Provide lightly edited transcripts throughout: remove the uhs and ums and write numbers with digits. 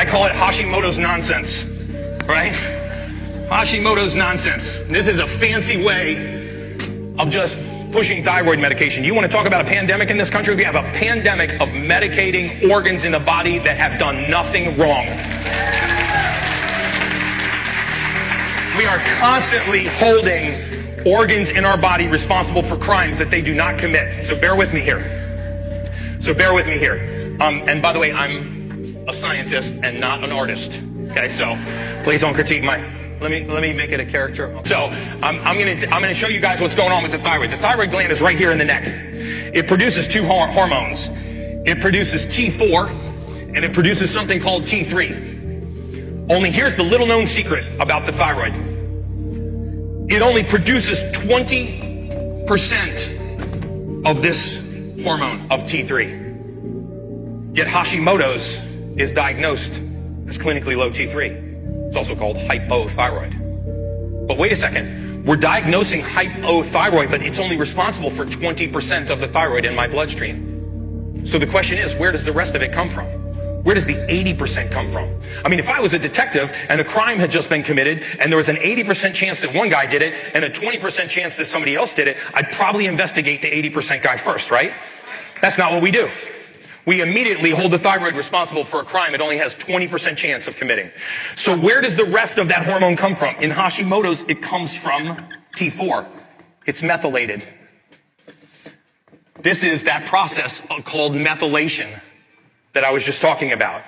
I call it Hashimoto's nonsense, right? Hashimoto's nonsense. This is a fancy way of just pushing thyroid medication. You want to talk about a pandemic in this country? We have a pandemic of medicating organs in the body that have done nothing wrong. We are constantly holding organs in our body responsible for crimes that they do not commit. So bear with me here. And by the way, I'm a scientist and not an artist. Okay, so please don't critique my. Let me make it a character. So I'm gonna show you guys what's going on with the thyroid. The thyroid gland is right here in the neck. It produces two hormones. It produces T4 and it produces something called T3. Only here's the little known secret about the thyroid. It only produces 20% of this hormone of T3. Yet Hashimoto's is diagnosed as clinically low T3. It's also called hypothyroid. But wait a second. We're diagnosing hypothyroid, but it's only responsible for 20% of the thyroid in my bloodstream. So the question is, where does the rest of it come from? Where does the 80% come from? I mean, if I was a detective and a crime had just been committed and there was an 80% chance that one guy did it and a 20% chance that somebody else did it, I'd probably investigate the 80% guy first, right? That's not what we do. We immediately hold the thyroid responsible for a crime it only has 20% chance of committing. So where does the rest of that hormone come from? In Hashimoto's, it comes from T4. It's methylated. This is that process called methylation that I was just talking about.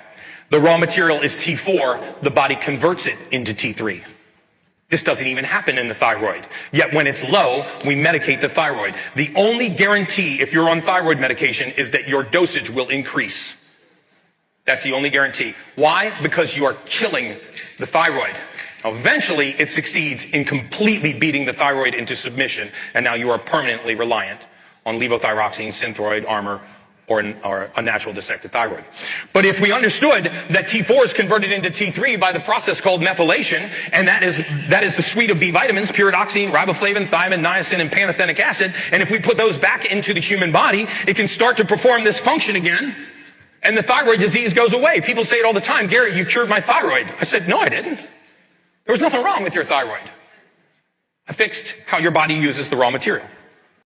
The raw material is T4. The body converts it into T3. This doesn't even happen in the thyroid. Yet when it's low, we medicate the thyroid. The only guarantee if you're on thyroid medication is that your dosage will increase. That's the only guarantee. Why? Because you are killing the thyroid. Now, eventually, it succeeds in completely beating the thyroid into submission, and now you are permanently reliant on levothyroxine, Synthroid, Armour, or a natural dissected thyroid. But if we understood that T4 is converted into T3 by the process called methylation, and that is the suite of B vitamins, pyridoxine, riboflavin, thiamine, niacin, and pantothenic acid, and if we put those back into the human body, it can start to perform this function again, and the thyroid disease goes away. People say it all the time, Gary, you cured my thyroid. I said, no, I didn't. There was nothing wrong with your thyroid. I fixed how your body uses the raw material.